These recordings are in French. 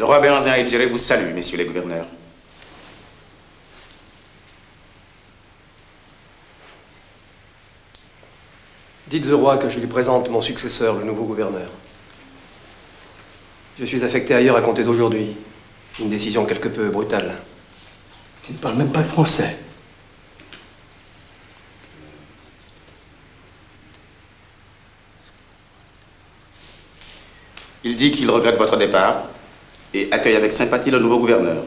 Le roi Béhanzin El-Djéré vous salue, messieurs les gouverneurs. Dites au roi que je lui présente mon successeur, le nouveau gouverneur. Je suis affecté ailleurs à compter d'aujourd'hui. Une décision quelque peu brutale. Tu ne parles même pas le français. Il dit qu'il regrette votre départ et accueille avec sympathie le nouveau gouverneur.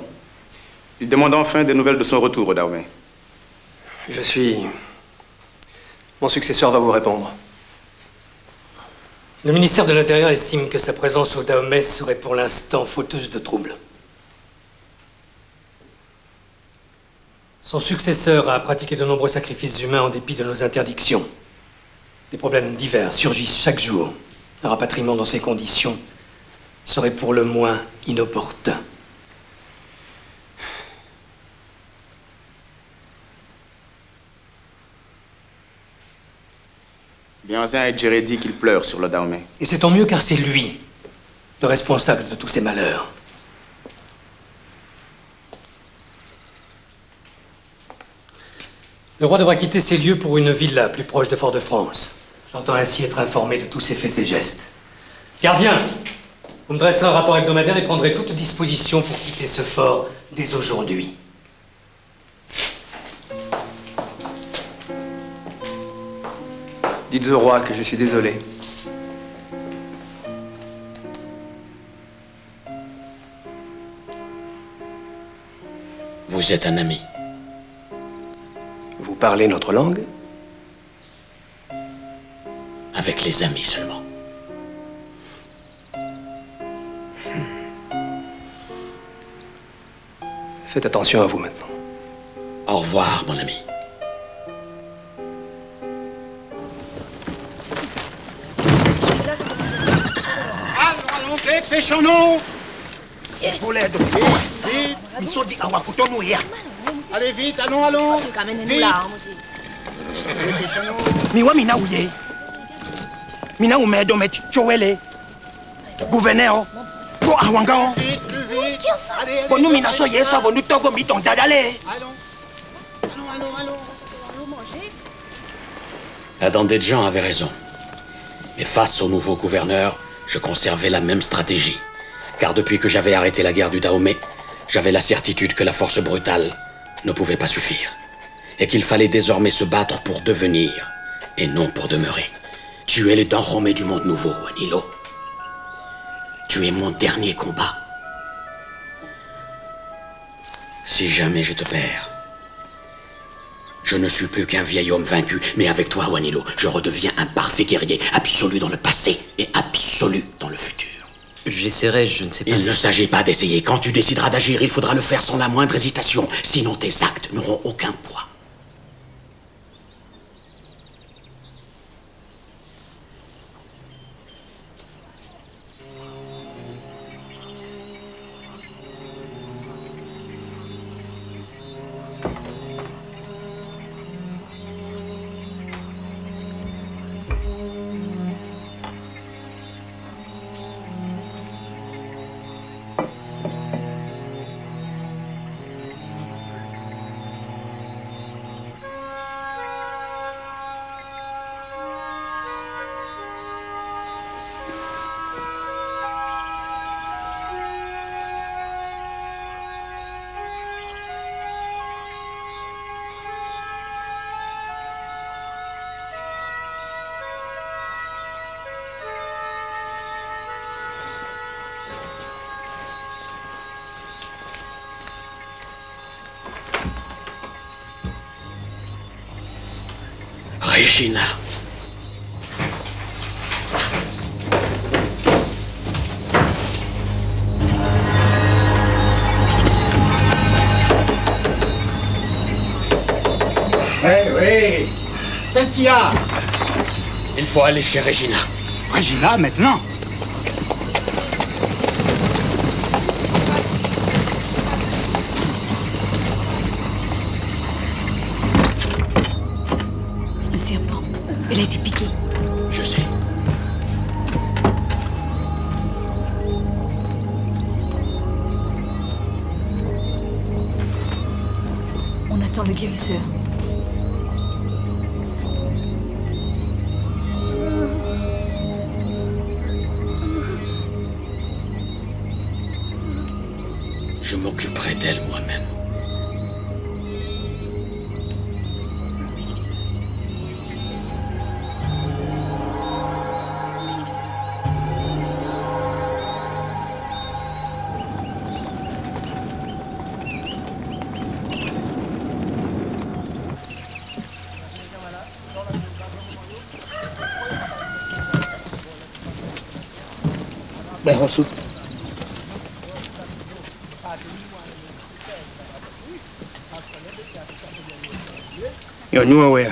Il demande enfin des nouvelles de son retour au Dahomey. Mon successeur va vous répondre. Le ministère de l'Intérieur estime que sa présence au Dahomey serait pour l'instant fauteuse de troubles. Son successeur a pratiqué de nombreux sacrifices humains en dépit de nos interdictions. Des problèmes divers surgissent chaque jour. Un rapatriement dans ces conditions serait pour le moins inopportun. Béhanzin El-Djéré dit qu'il pleure sur le Dahomey. Et c'est tant mieux car c'est lui, le responsable de tous ces malheurs. Le roi devra quitter ces lieux pour une villa plus proche de Fort-de-France. J'entends ainsi être informé de tous ses faits et gestes. Gardien, vous me dresserez un rapport hebdomadaire et prendrez toute disposition pour quitter ce fort dès aujourd'hui. Dites au roi que je suis désolé. Vous êtes un ami. Vous parlez notre langue? Avec les amis seulement. Faites attention à vous maintenant. Au revoir, mon ami. Allons, dépêchons-nous! Vite! Allez vite, allons! Vite! Dépêchons-nous! Miwa mina ouye. Mina oume dome chowele. Gouverneur. Ko awanga. Vite, plus vite! Allez, Bonu mina so yeso bonu togo mi ton dadale. Allons! Adandedjan avait raison. Mais face au nouveau gouverneur, je conservais la même stratégie. Car depuis que j'avais arrêté la guerre du Dahomey, j'avais la certitude que la force brutale ne pouvait pas suffire. Et qu'il fallait désormais se battre pour devenir, et non pour demeurer. Tu es le Dahomey du monde nouveau, Wanilo. Tu es mon dernier combat. Si jamais je te perds, je ne suis plus qu'un vieil homme vaincu, mais avec toi, Wanilo, je redeviens un parfait guerrier, absolu dans le passé et absolu dans le futur. J'essaierai, je ne sais pas. Il ne s'agit pas d'essayer. Quand tu décideras d'agir, il faudra le faire sans la moindre hésitation. Sinon, tes actes n'auront aucun poids. Regina. Oui. Qu'est-ce qu'il y a? Il faut aller chez Regina. Regina, maintenant? Un serpent. Elle a été piquée. Je sais. le guérisseur. Je m'occuperai d'elle moi-même. Ben, on soupe. Yo, nous, ouais.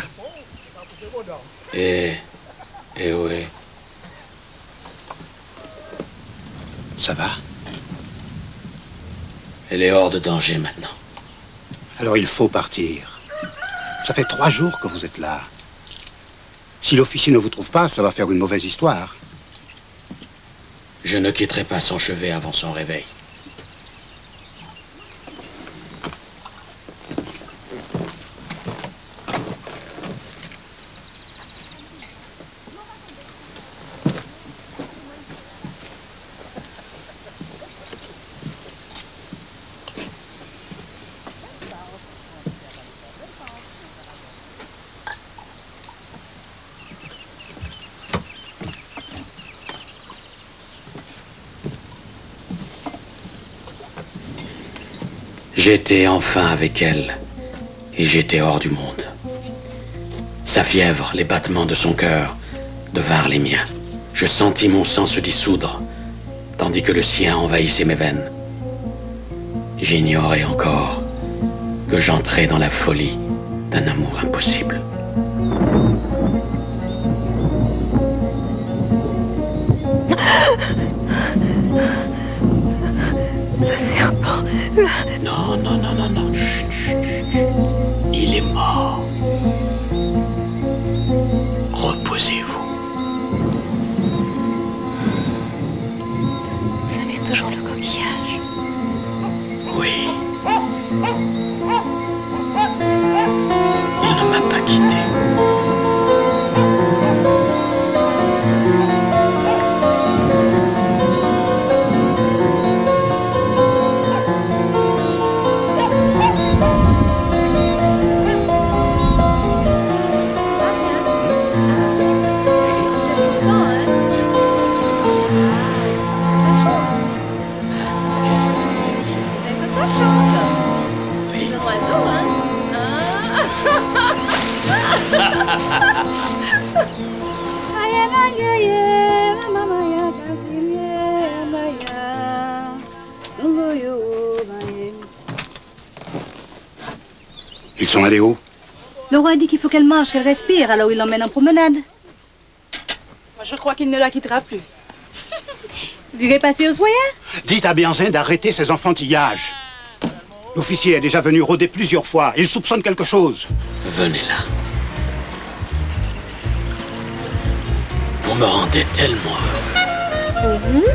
Eh ouais. Ça va? Elle est hors de danger maintenant. Alors il faut partir. Ça fait 3 jours que vous êtes là. Si l'officier ne vous trouve pas, ça va faire une mauvaise histoire. Je ne quitterai pas son chevet avant son réveil. J'étais enfin avec elle, et j'étais hors du monde. Sa fièvre, les battements de son cœur, devinrent les miens. Je sentis mon sang se dissoudre, tandis que le sien envahissait mes veines. J'ignorais encore que j'entrais dans la folie d'un amour impossible. Le serpent. Non. Chut, chut, chut. Il est mort. Reposez-vous. Vous avez toujours le coquillage. Oui. Il ne m'a pas quitté. Ils sont allés où? Le roi dit qu'il faut qu'elle marche, qu'elle respire, alors il l'emmène en promenade. Moi, je crois qu'il ne la quittera plus. Vous irez passer au soyer? Dites à Bianzin d'arrêter ces enfantillages. L'officier est déjà venu rôder plusieurs fois. Il soupçonne quelque chose. Venez là. Vous me rendez tellement heureux.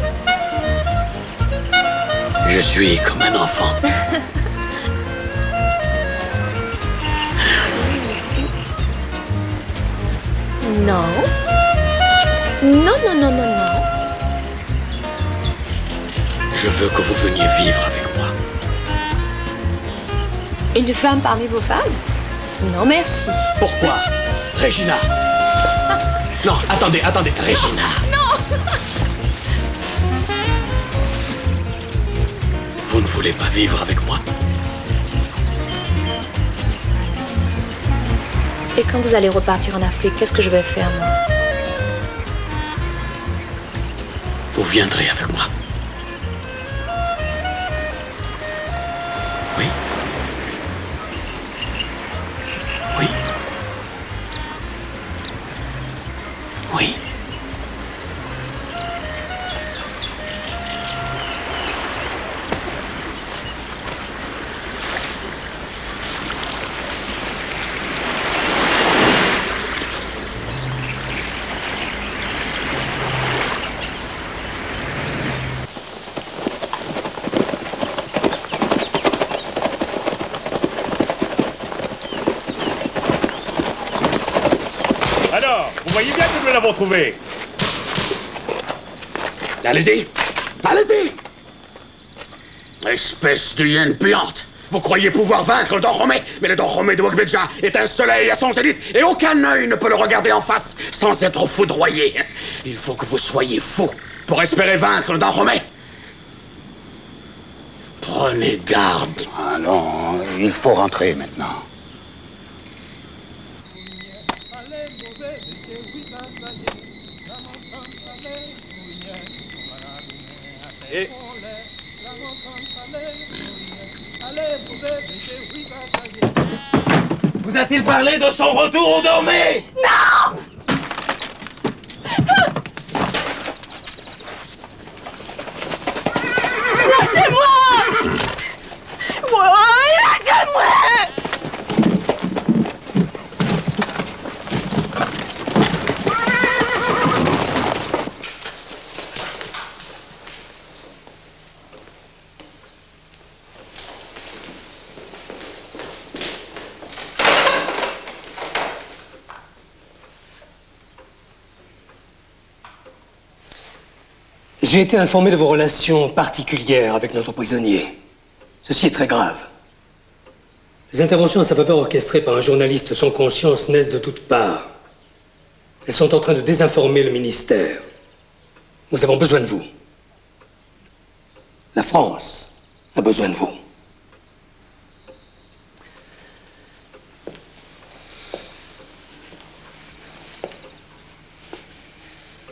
Je suis comme un enfant. Non. Non. Je veux que vous veniez vivre avec moi. Une femme parmi vos femmes? Non, merci. Pourquoi? Regina. Non, attendez. Regina. Non. Vous ne voulez pas vivre avec moi? Et quand vous allez repartir en Afrique, qu'est-ce que je vais faire, moi? Vous viendrez avec moi. Oui. Oui. Oui. voyez bien que nous l'avons trouvé. Allez-y! Allez-y! Espèce de hyène puante! Vous croyez pouvoir vaincre le Dahomey, mais le Dahomey de Wokbedja est un soleil à son zénith et aucun œil ne peut le regarder en face sans être foudroyé. Il faut que vous soyez fou pour espérer vaincre le Dahomey. Prenez garde. Ah non, il faut rentrer maintenant. Et... Vous a-t-il parlé de son retour au Dahomey? Non! Lâchez-moi! Lâchez-moi! J'ai été informé de vos relations particulières avec notre prisonnier. Ceci est très grave. Les interventions à sa faveur orchestrées par un journaliste sans conscience naissent de toutes parts. Elles sont en train de désinformer le ministère. Nous avons besoin de vous. La France a besoin de vous.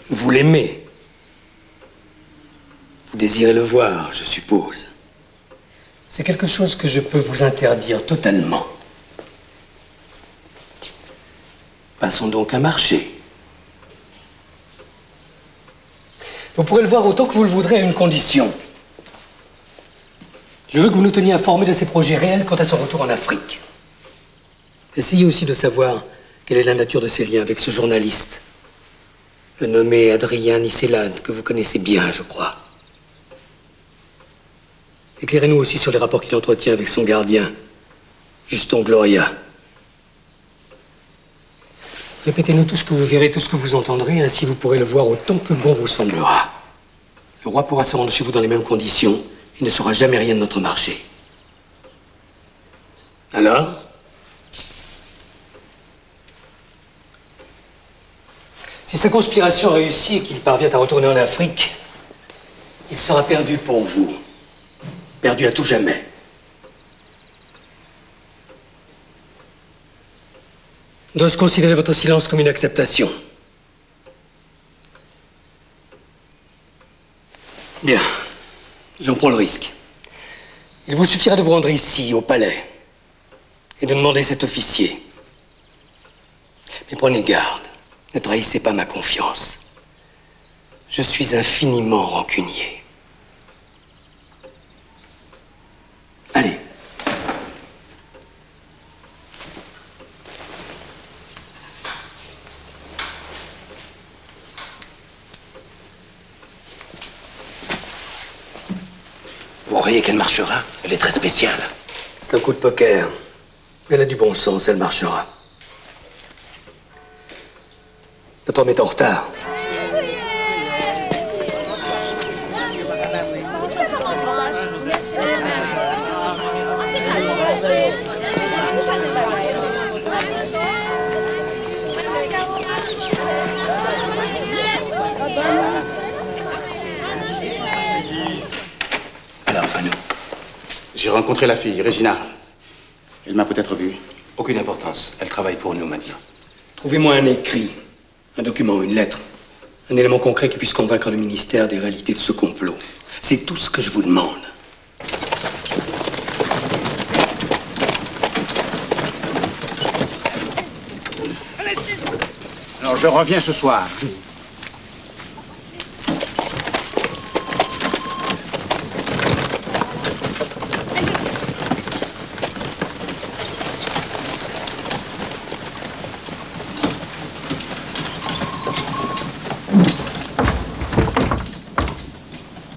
Vous l'aimez. Vous désirez le voir, je suppose. C'est quelque chose que je peux vous interdire totalement. Passons donc un marché. Vous pourrez le voir autant que vous le voudrez à une condition. Je veux que vous nous teniez informés de ses projets réels quant à son retour en Afrique. Essayez aussi de savoir quelle est la nature de ses liens avec ce journaliste, le nommé Adrien Nisselade, que vous connaissez bien, je crois. Éclairez-nous aussi sur les rapports qu'il entretient avec son gardien, Juston Gloria. Répétez-nous tout ce que vous verrez, tout ce que vous entendrez, ainsi vous pourrez le voir autant que bon vous semblera. Le roi pourra se rendre chez vous dans les mêmes conditions. Il ne saura jamais rien de notre marché. Alors ? Si sa conspiration réussit et qu'il parvient à retourner en Afrique, il sera perdu pour vous. Perdu à tout jamais. Dois-je considérer votre silence comme une acceptation? Bien. J'en prends le risque. Il vous suffira de vous rendre ici, au palais, et de demander cet officier. Mais prenez garde. Ne trahissez pas ma confiance. Je suis infiniment rancunier. Allez. Vous croyez qu'elle marchera? Elle est très spéciale. C'est un coup de poker. Elle a du bon sens, elle marchera. Notre homme est en retard. Alors, Fano, j'ai rencontré la fille, Regina. Elle m'a peut-être vu. Aucune importance. Elle travaille pour nous maintenant. Trouvez-moi un écrit, un document, une lettre, un élément concret qui puisse convaincre le ministère des réalités de ce complot. C'est tout ce que je vous demande. Alors, je reviens ce soir.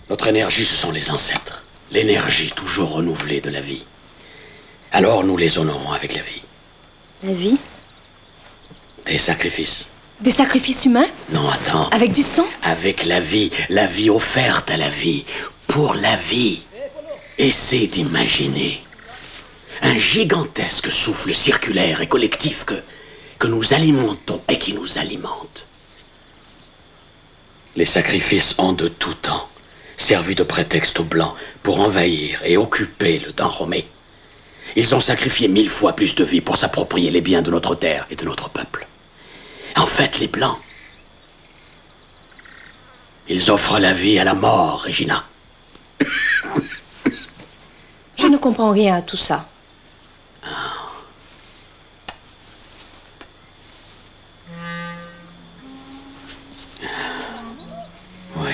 Notre énergie, ce sont les ancêtres. L'énergie toujours renouvelée de la vie. Alors nous les honorons avec la vie. La vie? Des sacrifices. Des sacrifices humains? Non, attends. Avec du sang? Avec la vie offerte à la vie, pour la vie. Essaie d'imaginer un gigantesque souffle circulaire et collectif que nous alimentons et qui nous alimente. Les sacrifices ont de tout temps servi de prétexte aux Blancs pour envahir et occuper le Dahomey. Ils ont sacrifié 1000 fois plus de vies pour s'approprier les biens de notre terre et de notre peuple. En fait, les Blancs, ils offrent la vie à la mort, Regina. Je ne comprends rien à tout ça. Oui.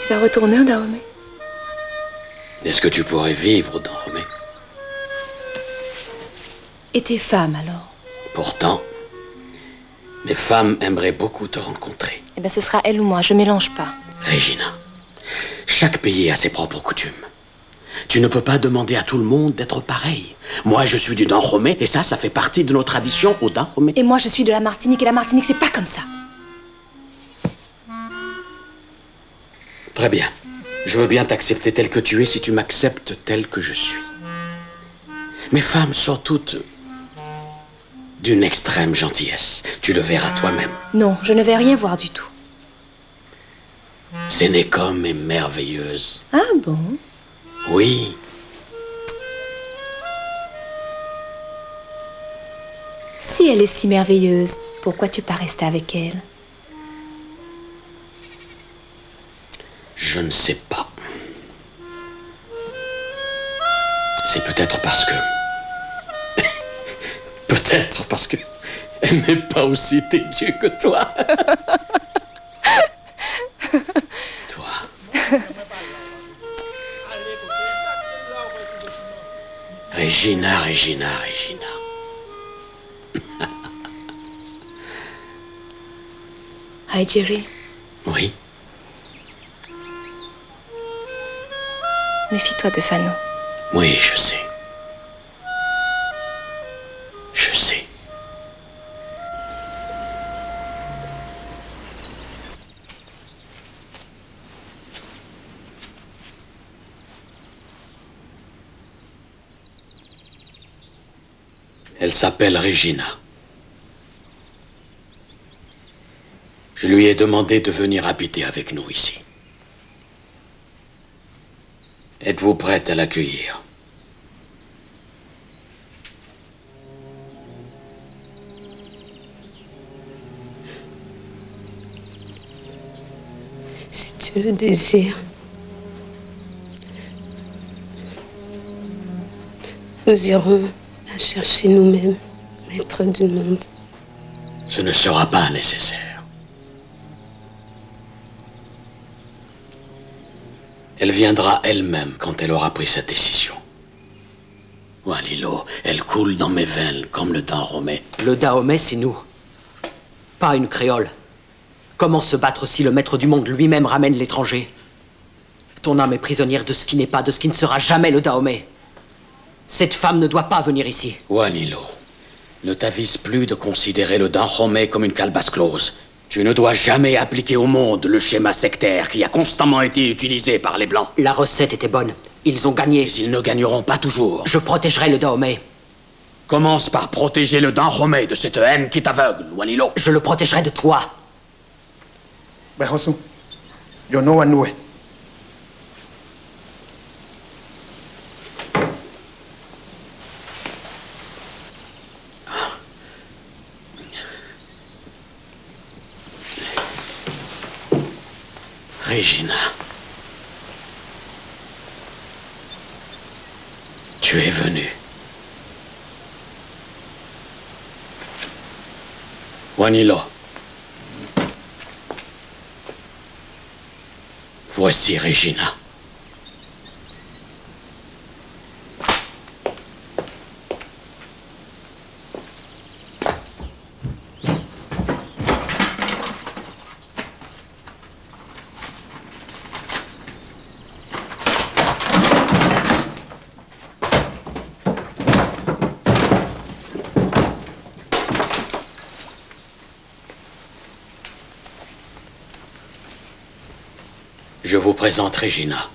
Tu vas retourner au Dahomey? Est-ce que tu pourrais vivre au Dahomey? Et tes femmes, alors? Pourtant, mes femmes aimeraient beaucoup te rencontrer. Eh bien, ce sera elle ou moi, je mélange pas. Regina, chaque pays a ses propres coutumes. Tu ne peux pas demander à tout le monde d'être pareil. Moi, je suis du Dahomey, et ça fait partie de nos traditions au Dahomey. Et moi, je suis de la Martinique, et la Martinique, c'est pas comme ça. Très bien. Je veux bien t'accepter tel que tu es si tu m'acceptes tel que je suis. Mes femmes sont toutes d'une extrême gentillesse. Tu le verras toi-même. Non, je ne vais rien voir du tout. Sénécom est merveilleuse. Ah bon? Oui. Si elle est si merveilleuse, pourquoi tu pas rester avec elle? Je ne sais pas. C'est peut-être parce que... peut-être parce que... elle n'est pas aussi têtue que toi. Toi. Regina, Regina, Regina. Hi, Jerry. Oui. Méfie-toi de Fano. Oui, je sais. Je sais. Elle s'appelle Regina. Je lui ai demandé de venir habiter avec nous ici. Êtes-vous prête à l'accueillir? Si tu le désires, nous irons la chercher nous-mêmes, maître du monde. Ce ne sera pas nécessaire. Elle viendra elle-même quand elle aura pris sa décision. Walilo, elle coule dans mes veines comme le Dahomey. Le Dahomey, c'est nous. Pas une créole. Comment se battre si le maître du monde lui-même ramène l'étranger? Ton âme est prisonnière de ce qui n'est pas, de ce qui ne sera jamais le Dahomey. Cette femme ne doit pas venir ici. Walilo, ne t'avise plus de considérer le Dahomey comme une calebasse close. Tu ne dois jamais appliquer au monde le schéma sectaire qui a constamment été utilisé par les Blancs. La recette était bonne. Ils ont gagné. Mais ils ne gagneront pas toujours. Je protégerai le Dahomey. Commence par protéger le Dahomey de cette haine qui t'aveugle, Wanilo. Je le protégerai de toi. Behosu, yo no wanue. Regina. Tu es venue. Wanilo. Voici Regina. Je vous présente Regina.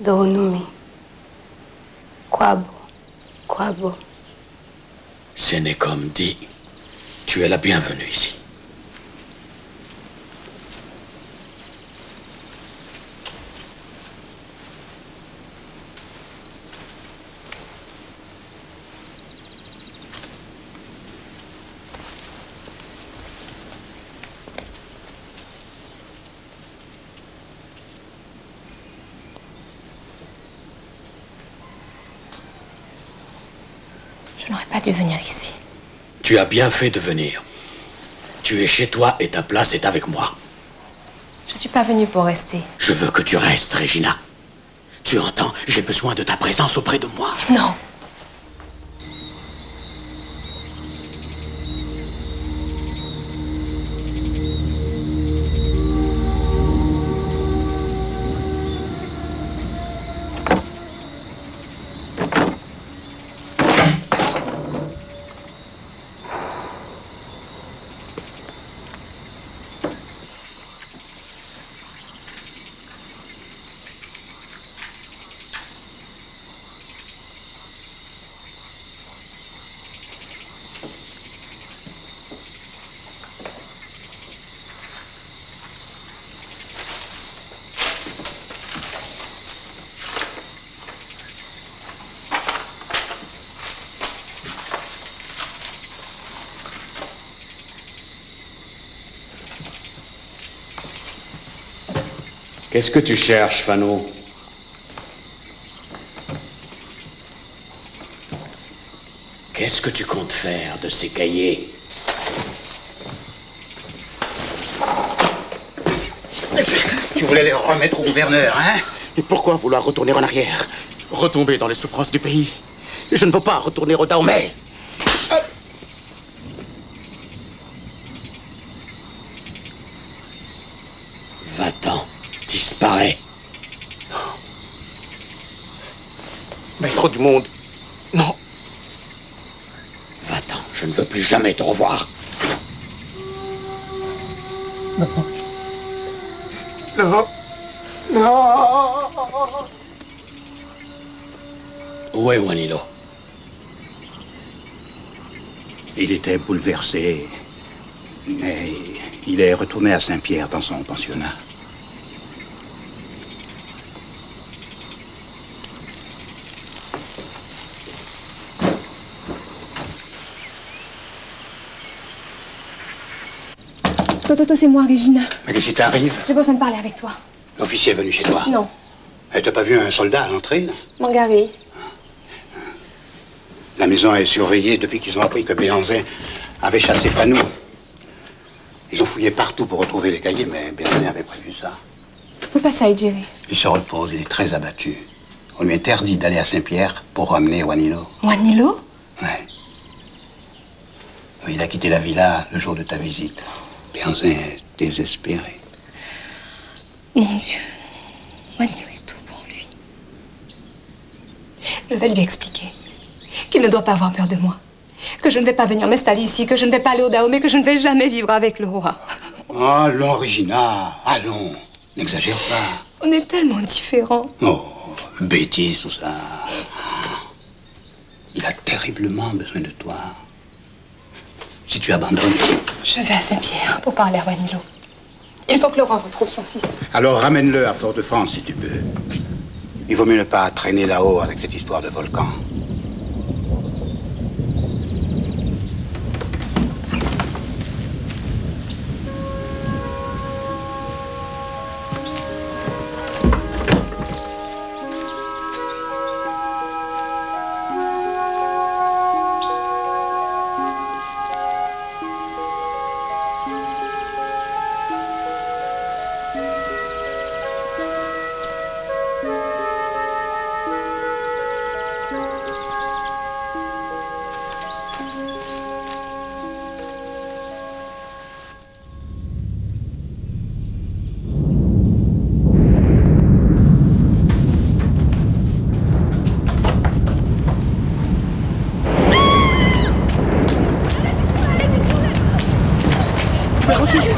Doonumi. Kwabo. Kwabo. Ce n'est comme dit. Tu es la bienvenue ici. Je n'aurais pas dû venir ici. Tu as bien fait de venir. Tu es chez toi et ta place est avec moi. Je ne suis pas venue pour rester. Je veux que tu restes, Regina. Tu entends? J'ai besoin de ta présence auprès de moi. Non. Qu'est-ce que tu cherches, Fano? Qu'est-ce que tu comptes faire de ces cahiers? Tu voulais les remettre au gouverneur, hein? Et pourquoi vouloir retourner en arrière? Retomber dans les souffrances du pays? Je ne veux pas retourner au Dahomey. Va-t'en, disparais. Maître du monde, non. Va-t'en, je ne veux plus jamais te revoir. Non. Non. Non. Où est Wanilo? Il était bouleversé, mais il est retourné à Saint-Pierre dans son pensionnat. Toto, c'est moi, Regina. Mais qu'est-ce qui t'arrive? J'ai besoin de parler avec toi. L'officier est venu chez toi? Non. T'as pas vu un soldat à l'entrée, là? Mangari. La maison est surveillée depuis qu'ils ont appris que Béanzin avait chassé Fanou. Ils ont fouillé partout pour retrouver les cahiers, mais Béanzin avait prévu ça. Faut pas ça, Edgeri. Il se repose, il est très abattu. On lui interdit d'aller à Saint-Pierre pour ramener Wanilo. Wanilo? Ouais. Il a quitté la villa le jour de ta visite. Béanzin est désespéré. Mon Dieu. Wanilo est tout pour lui. Je vais lui expliquer qu'il ne doit pas avoir peur de moi. Que je ne vais pas venir m'installer ici, que je ne vais pas aller au Dahomey, que je ne vais jamais vivre avec le roi. Allons, Regina, allons. N'exagère pas. On est tellement différents. Oh, bêtise, tout ça. Il a terriblement besoin de toi. Si tu abandonnes... Je vais à Saint-Pierre pour parler à Wanilo. Il faut que le roi retrouve son fils. Alors ramène-le à Fort-de-France, si tu peux. Il vaut mieux ne pas traîner là-haut avec cette histoire de volcan.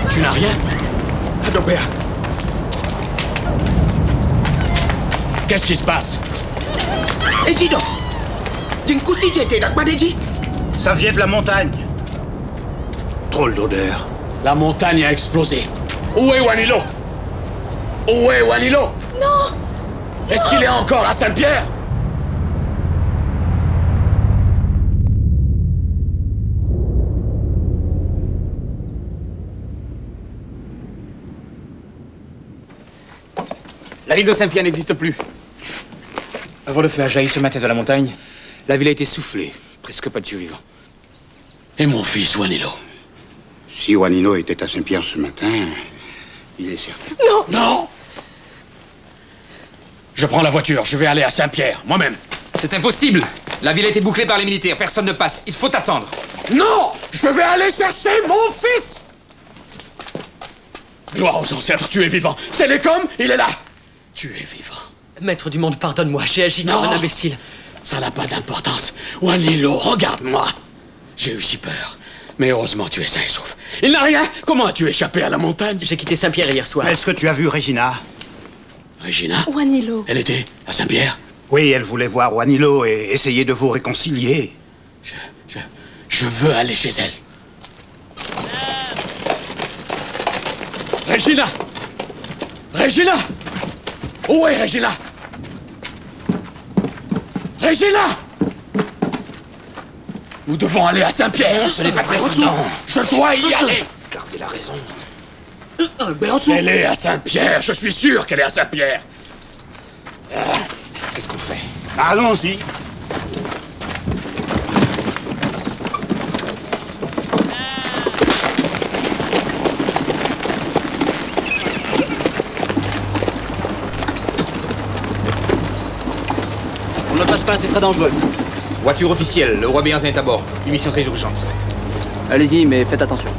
Tu n'as rien? Adopéa. Qu'est-ce qui se passe? Ejido! Ça vient de la montagne. Drôle d'odeur. La montagne a explosé. Où est Wanilo? Où est Wanilo? Non! Est-ce qu'il est encore à Saint-Pierre? La ville de Saint-Pierre n'existe plus. Avant le feu a jailli ce matin de la montagne, la ville a été soufflée. Presque pas de survivants. Et mon fils, Wanilo? Si Wanilo était à Saint-Pierre ce matin, il est certain. Non! Non! Je prends la voiture, je vais aller à Saint-Pierre, moi-même. C'est impossible! La ville a été bouclée par les militaires, personne ne passe. Il faut attendre. Non! Je vais aller chercher mon fils! Gloire aux ancêtres, tu es vivant. C'est Lécom, il est là. Tu es vivant. Maître du monde, pardonne-moi, j'ai agi comme un imbécile. Ça n'a pas d'importance. Wanilo, regarde-moi. J'ai eu si peur. Mais heureusement, tu es sain et sauf. Il n'a rien. Comment as-tu échappé à la montagne? J'ai quitté Saint-Pierre hier soir. Est-ce que tu as vu Regina? Regina? Wanilo. Elle était à Saint-Pierre? Oui, elle voulait voir Wanilo et essayer de vous réconcilier. Je veux aller chez elle. Regina! Regina! Où est Regina? Regina! Nous devons aller à Saint-Pierre. Ce n'est pas très prudent. Je dois y aller. Gardez la raison. Elle est à Saint-Pierre. Je suis sûr qu'elle est à Saint-Pierre. Qu'est-ce qu'on fait? Allons-y. On ne passe pas, c'est très dangereux. Voiture officielle, le roi Béanzin est à bord. Une mission très urgente. Allez-y, mais faites attention.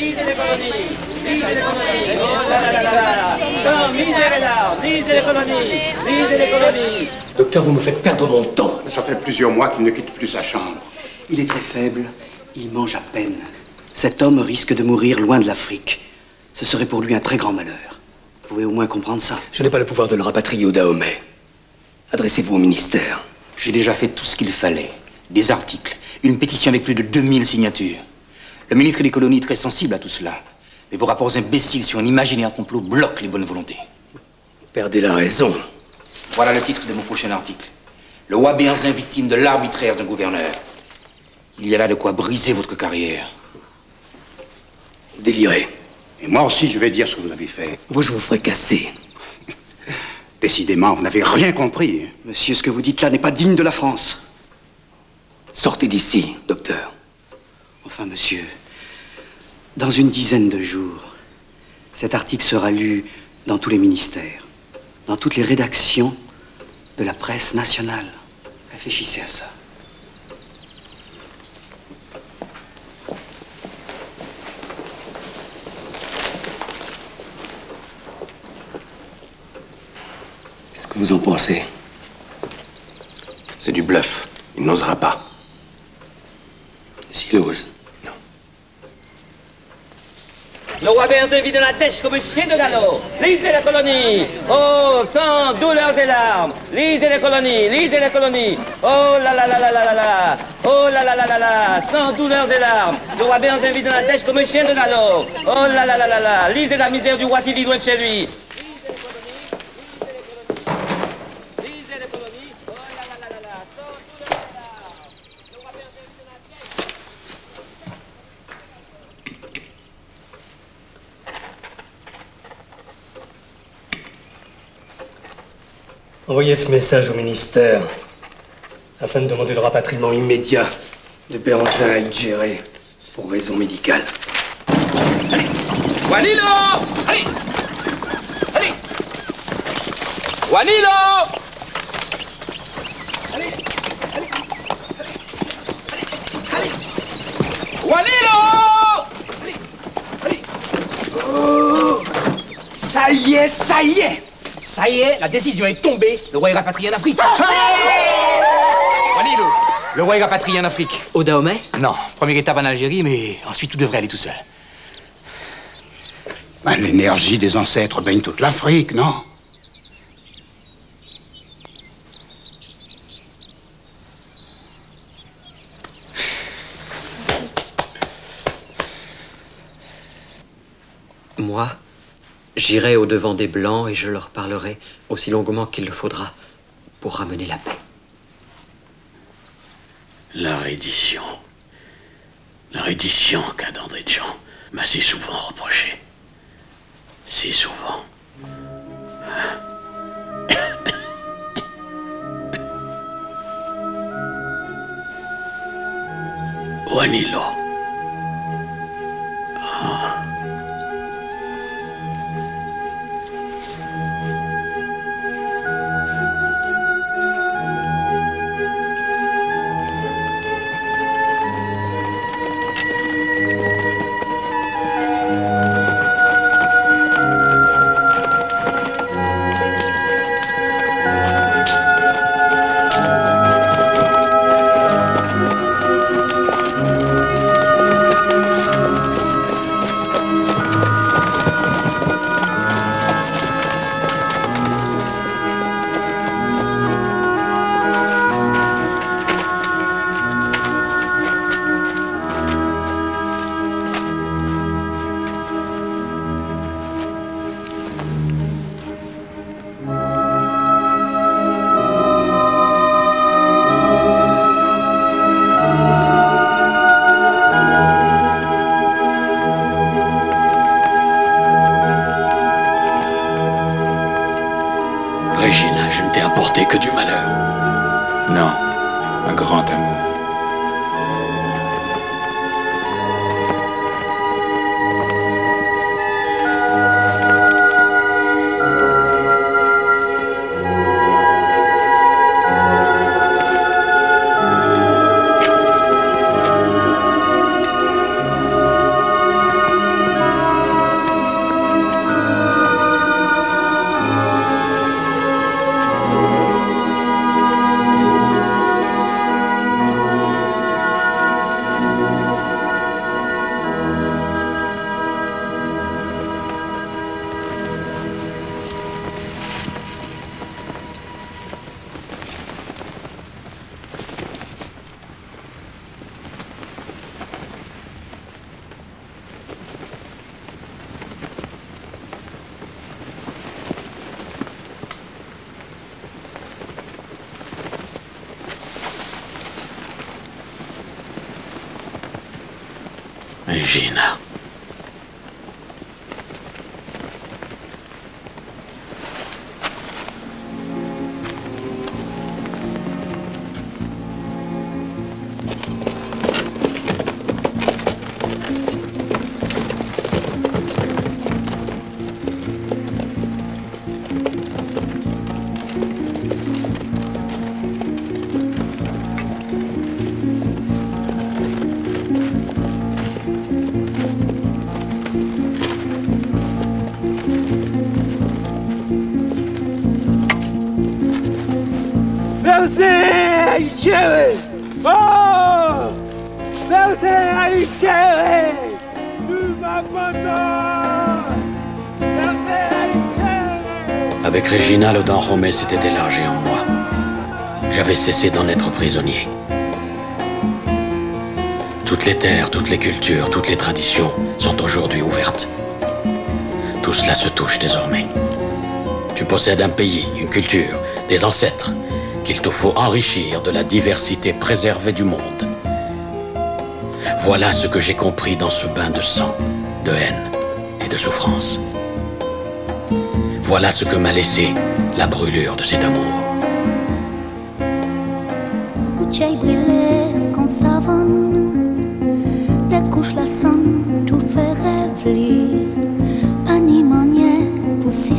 lisez les colonies, lisez les colonies. Oh là là là là là. Sans misère et larmes, lisez les colonies, lisez les colonies. Docteur, vous me faites perdre mon temps. Ça fait plusieurs mois qu'il ne quitte plus sa chambre. Il est très faible, il mange à peine. Cet homme risque de mourir loin de l'Afrique. Ce serait pour lui un très grand malheur. Vous pouvez au moins comprendre ça. Je n'ai pas le pouvoir de le rapatrier au Dahomey. Adressez-vous au ministère. J'ai déjà fait tout ce qu'il fallait. Des articles, une pétition avec plus de 2000 signatures. Le ministre des colonies est très sensible à tout cela. Mais vos rapports imbéciles sur un imaginaire complot bloquent les bonnes volontés. Vous perdez la raison. Voilà le titre de mon prochain article. Le Wabéenzin victime de l'arbitraire d'un gouverneur. Il y a là de quoi briser votre carrière. Délirez. Et moi aussi, je vais dire ce que vous avez fait. Moi, je vous ferai casser. Décidément, vous n'avez rien compris. Monsieur, ce que vous dites là n'est pas digne de la France. Sortez d'ici, docteur. Enfin, monsieur, dans une dizaine de jours, cet article sera lu dans tous les ministères, dans toutes les rédactions de la presse nationale. Réfléchissez à ça. Qu'est-ce que vous en pensez? C'est du bluff. Il n'osera pas. S'il ose. Non. Le Wabéenzin vit dans la dèche comme un chien de galop. Lisez les colonies. Oh, sang, douleurs et larmes. Lisez les colonies, lisez les colonies. Oh là là là là là là là. Oh là là là là là. Sans douleurs et larmes. Le Wabéenzin vit dans la dèche comme un chien de galop. Oh là là là là là. Lisez la misère du roi qui vit loin de chez lui. Envoyez ce message au ministère afin de demander le rapatriement immédiat de Béhanzin à Idjéré pour raison médicale. Allez, Wanilo! Allez! Allez! Wanilo! Allez! Allez! Allez! Wanilo! Allez! Allez! Oh! Ça y est, ça y est! Ça y est, la décision est tombée. Le roi est rapatrié en Afrique. Wanilo, le roi est rapatrié en Afrique. Au Dahomey? Non, première étape en Algérie, mais ensuite tout devrait aller tout seul. Ben, l'énergie des ancêtres baigne toute l'Afrique, non? Moi, j'irai au-devant des Blancs et je leur parlerai aussi longuement qu'il le faudra pour ramener la paix. La reddition. La reddition qu'André Jean m'a si souvent reproché. Si souvent. Wanilo. Ah. Régina, je ne t'ai apporté que du malheur. Non, un grand amour. Regina. Avec Regina, le Dahomey s'était élargi en moi. J'avais cessé d'en être prisonnier. Toutes les terres, toutes les cultures, toutes les traditions sont aujourd'hui ouvertes. Tout cela se touche désormais. Tu possèdes un pays, une culture, des ancêtres, qu'il te faut enrichir de la diversité préservée du monde. Voilà ce que j'ai compris dans ce bain de sang, de haine et de souffrance. Voilà ce que m'a laissé la brûlure de cet amour. Bouteille brûlée qu'on savonne, découche la sonne, tout fait rêver. Pas ni manière pour s'y